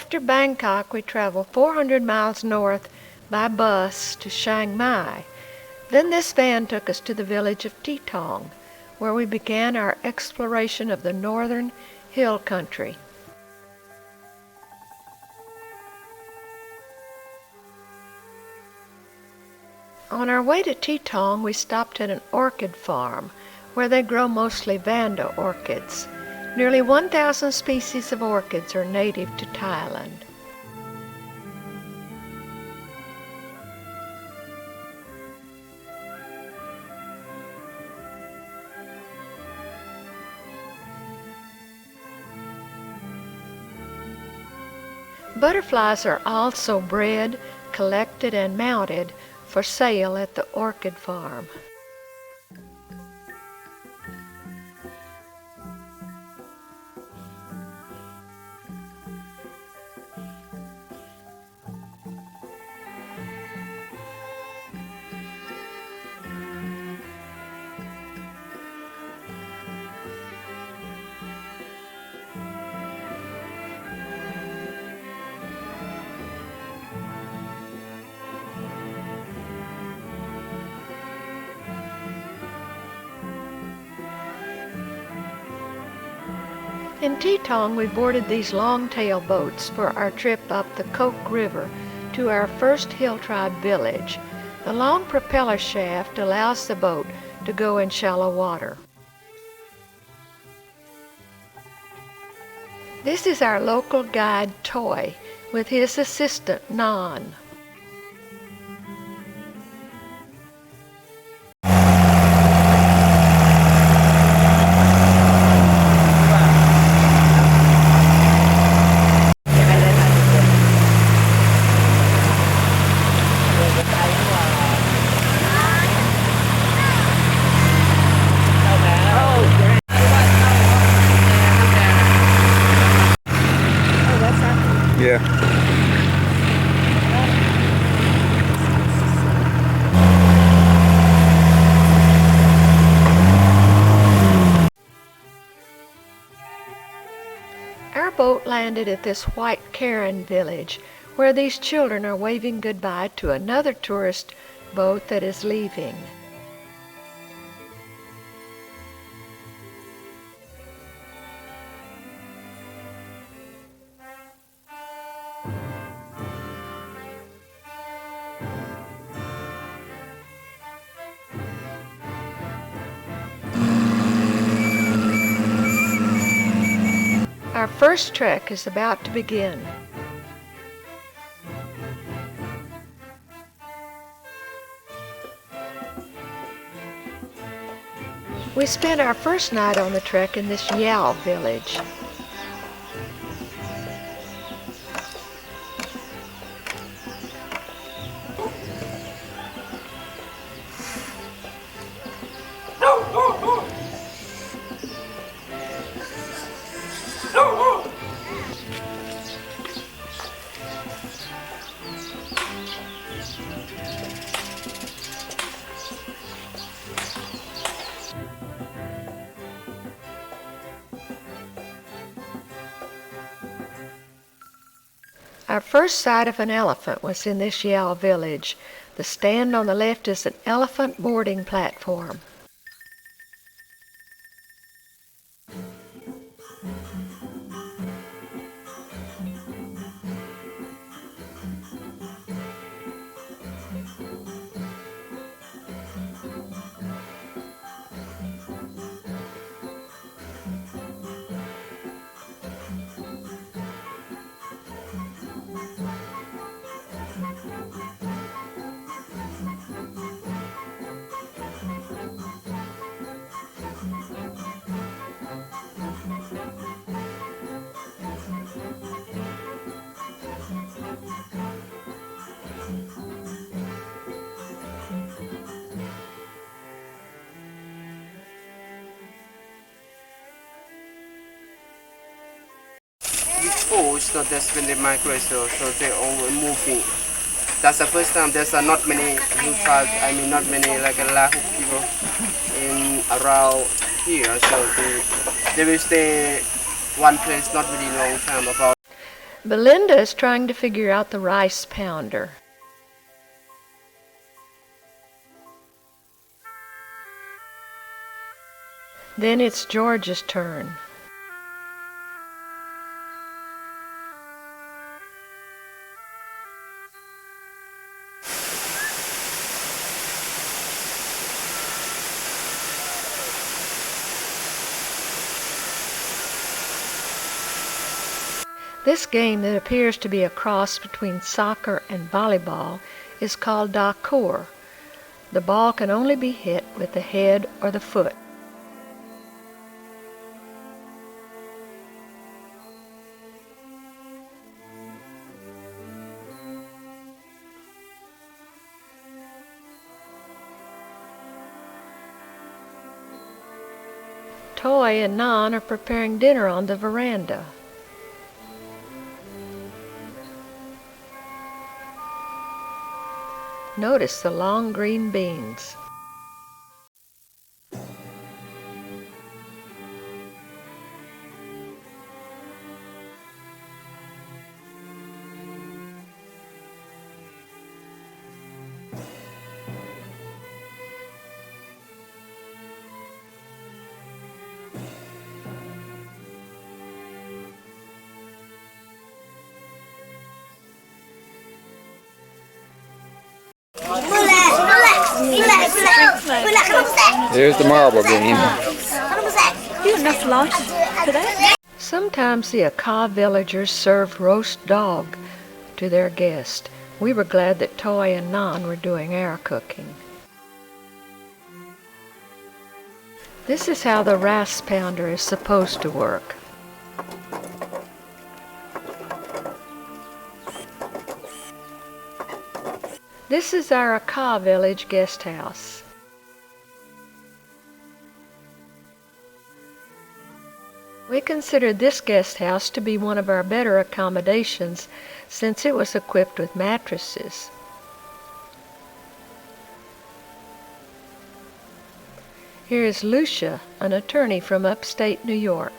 After Bangkok, we traveled 400 miles north by bus to Chiang Mai. Then this van took us to the village of Titong, where we began our exploration of the northern hill country. On our way to Titong, we stopped at an orchid farm where they grow mostly Vanda orchids. Nearly 1,000 species of orchids are native to Thailand. Butterflies are also bred, collected, and mounted for sale at the orchid farm. In Titong, we boarded these long-tail boats for our trip up the Coke River to our first hill tribe village. The long propeller shaft allows the boat to go in shallow water. This is our local guide, Toy, with his assistant, Nan. Yeah. Our boat landed at this white Karen village, where these children are waving goodbye to another tourist boat that is leaving. Our first trek is about to begin. We spent our first night on the trek in this Yao village. Our first sight of an elephant was in this Yao village. The stand on the left is an elephant boarding platform. Before, so that's when they migrate, so they all moving. That's the first time. There's not many hill tribes. I mean, not many like a lot of people in around here. So they will stay one place not really long time. About Belinda is trying to figure out the rice pounder. Then it's George's turn. This game that appears to be a cross between soccer and volleyball is called dakur. The ball can only be hit with the head or the foot. Toy and Nan are preparing dinner on the veranda. Notice the long green beans. There's the marble game. Sometimes the Aka villagers served roast dog to their guests. We were glad that Toy and Nan were doing our cooking. This is how the rice pounder is supposed to work. This is our Aka village guest house. We considered this guest house to be one of our better accommodations since it was equipped with mattresses. Here is Lucia, an attorney from upstate New York.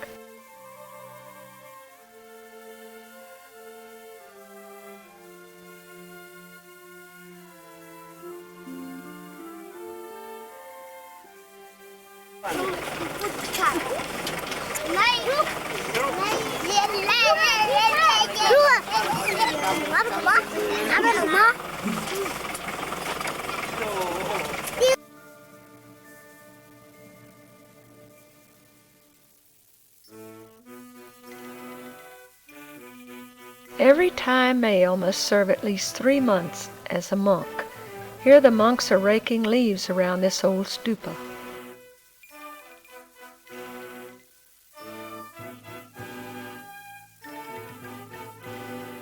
Every Thai male must serve at least 3 months as a monk. Here the monks are raking leaves around this old stupa.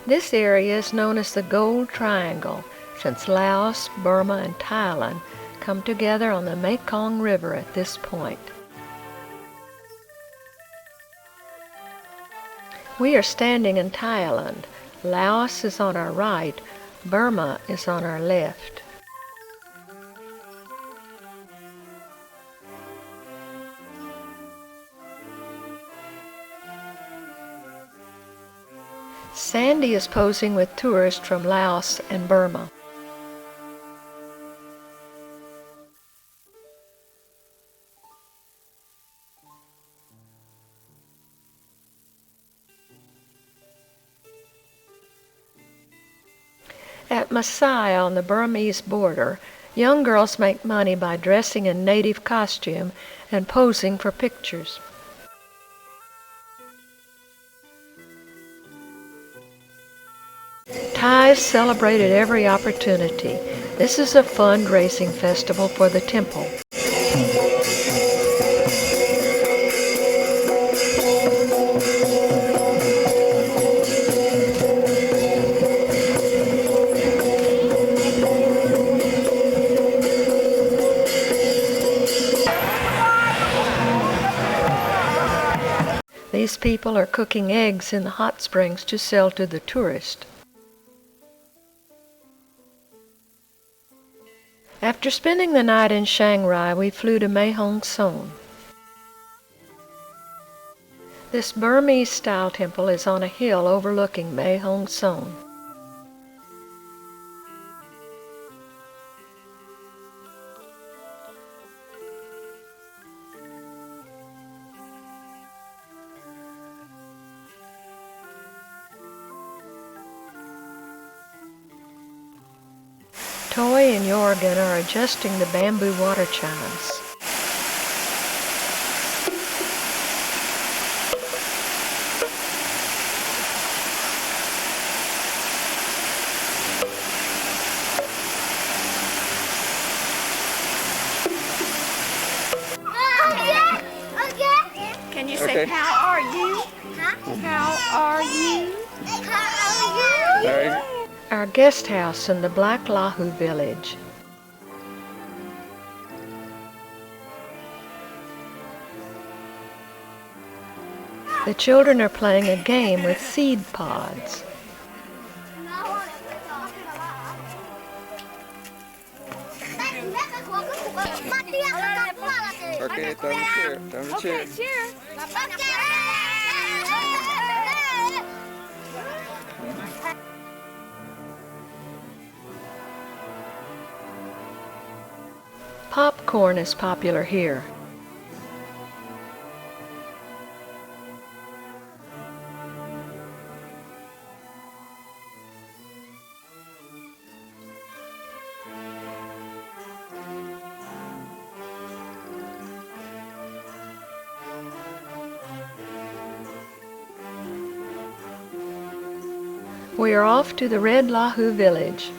This area is known as the Gold Triangle, since Laos, Burma, and Thailand come together on the Mekong River at this point. We are standing in Thailand. Laos is on our right, Burma is on our left. Sandy is posing with tourists from Laos and Burma. At Maasai on the Burmese border, young girls make money by dressing in native costume and posing for pictures. Thais celebrated every opportunity. This is a fundraising festival for the temple. These people are cooking eggs in the hot springs to sell to the tourists. After spending the night in Chiang Rai, we flew to Mae Hong Son. This Burmese-style temple is on a hill overlooking Mae Hong Son. Toy and Jorgen are adjusting the bamboo water chimes. Can you say, how are you? How are you? Sorry. Our guest house in the Black Lahu village. The children are playing a game with seed pods. Okay, time to cheer. Popcorn is popular here. We are off to the Red Lahu village.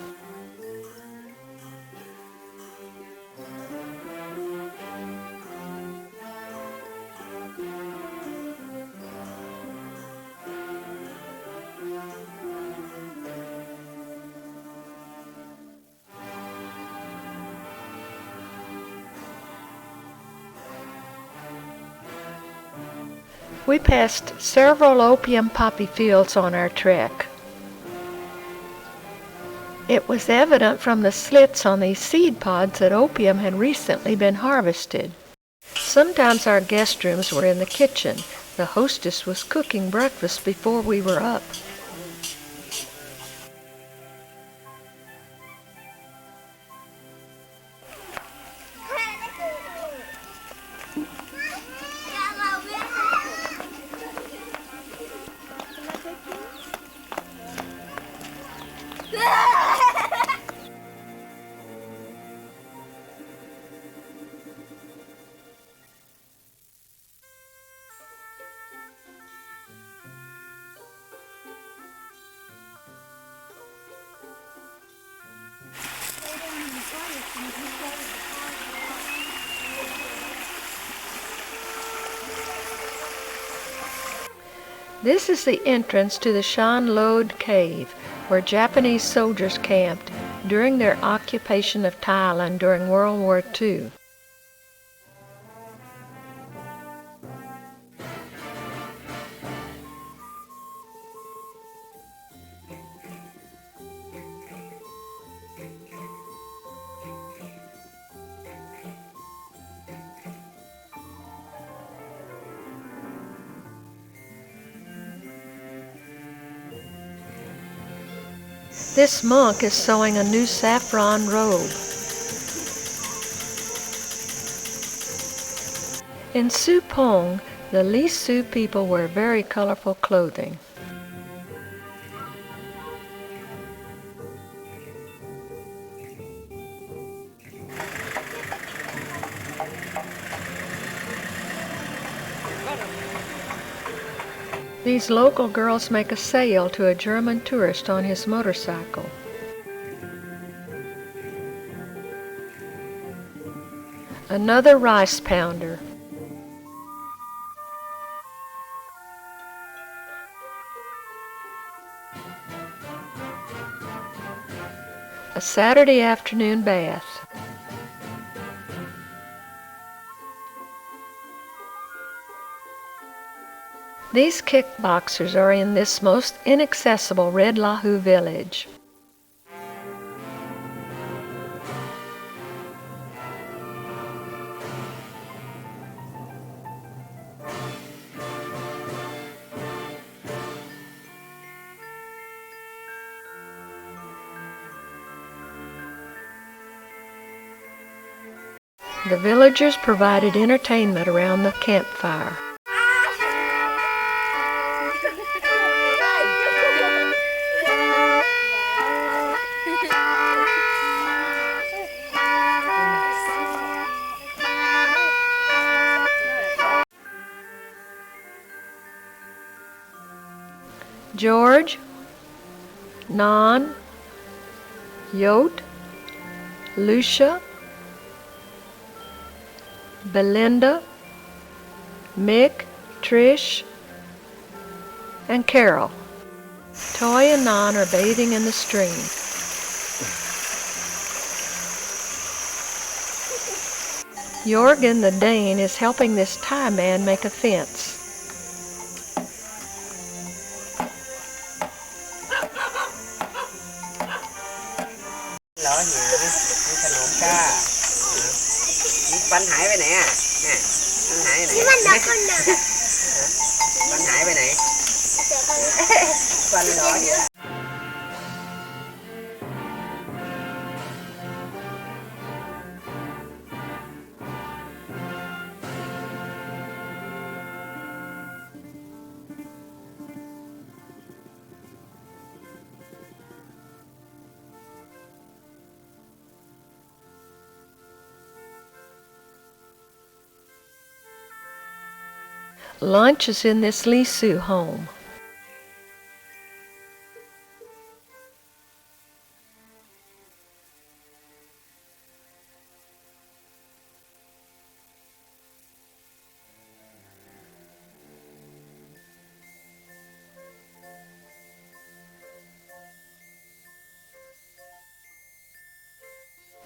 We passed several opium poppy fields on our trek. It was evident from the slits on these seed pods that opium had recently been harvested. Sometimes our guest rooms were in the kitchen. The hostess was cooking breakfast before we were up. This is the entrance to the Shan Lod Cave, where Japanese soldiers camped during their occupation of Thailand during World War II. This monk is sewing a new saffron robe. In Supong, the Li Su people wear very colorful clothing. These local girls make a sale to a German tourist on his motorcycle. Another rice pounder. A Saturday afternoon bath. These kickboxers are in this most inaccessible Red Lahu village. The villagers provided entertainment around the campfire. George, Nan, Yote, Lucia, Belinda, Mick, Trish, and Carol. Toy and Nan are bathing in the stream. Jorgen the Dane is helping this Thai man make a fence. Lunch is in this Lisu home.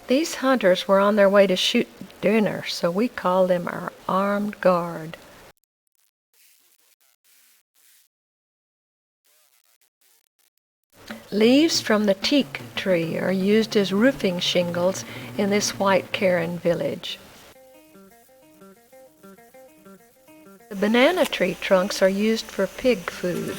These hunters were on their way to shoot dinner, so we call them our armed guard. Leaves from the teak tree are used as roofing shingles in this white Karen village. The banana tree trunks are used for pig food.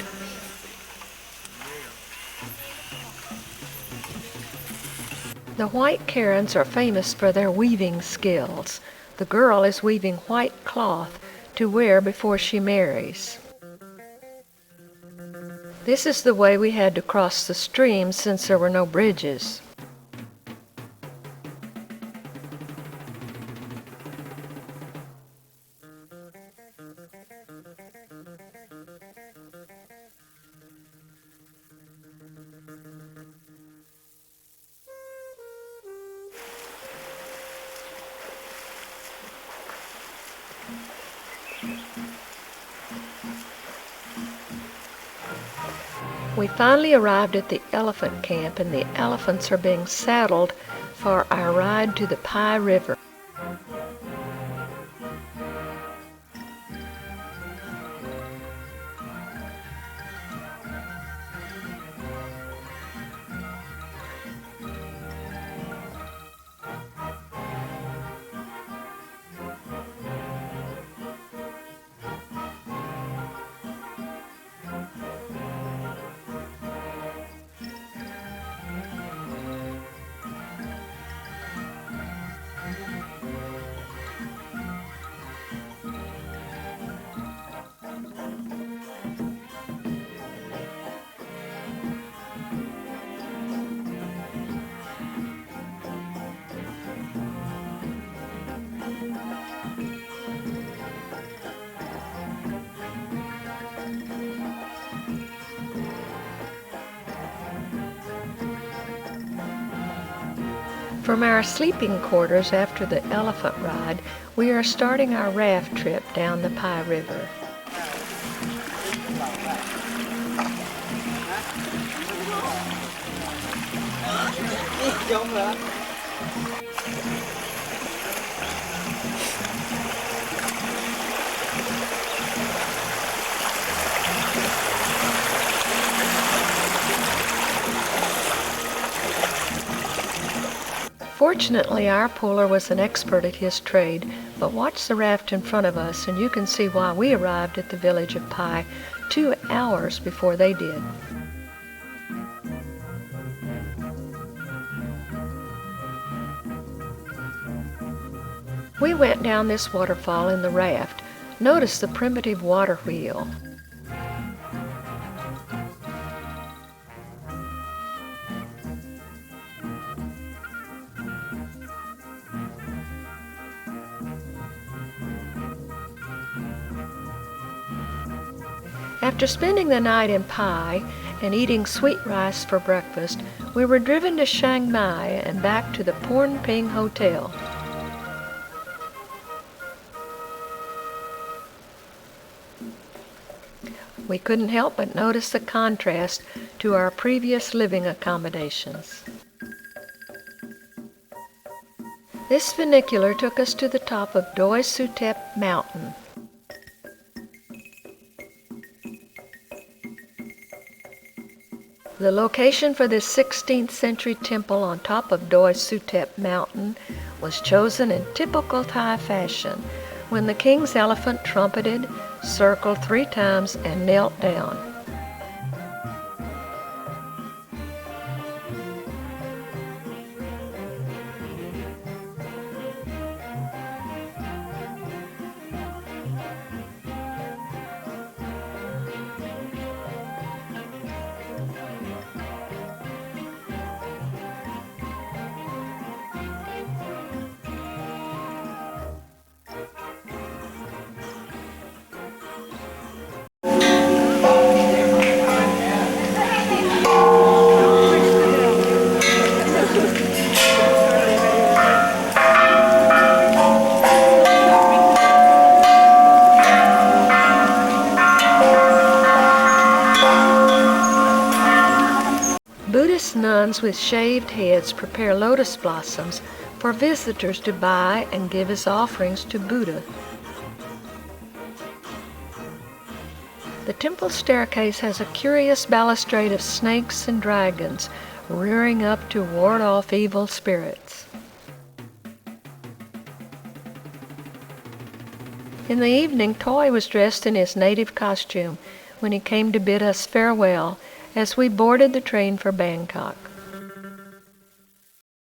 The white Karens are famous for their weaving skills. The girl is weaving white cloth to wear before she marries. This is the way we had to cross the stream since there were no bridges. We finally arrived at the elephant camp, and the elephants are being saddled for our ride to the Pai River. From our sleeping quarters after the elephant ride, we are starting our raft trip down the Pai River. Fortunately, our puller was an expert at his trade, but watch the raft in front of us and you can see why we arrived at the village of Pai 2 hours before they did. We went down this waterfall in the raft. Notice the primitive water wheel. After spending the night in Pai and eating sweet rice for breakfast, we were driven to Chiang Mai and back to the Porn Ping Hotel. We couldn't help but notice the contrast to our previous living accommodations. This funicular took us to the top of Doi Sutep Mountain. The location for this 16th century temple on top of Doi Sutep Mountain was chosen in typical Thai fashion when the king's elephant trumpeted, circled 3 times, and knelt down. Buddhist nuns with shaved heads prepare lotus blossoms for visitors to buy and give as offerings to Buddha. The temple staircase has a curious balustrade of snakes and dragons rearing up to ward off evil spirits. In the evening, Toy was dressed in his native costume when he came to bid us farewell as we boarded the train for Bangkok.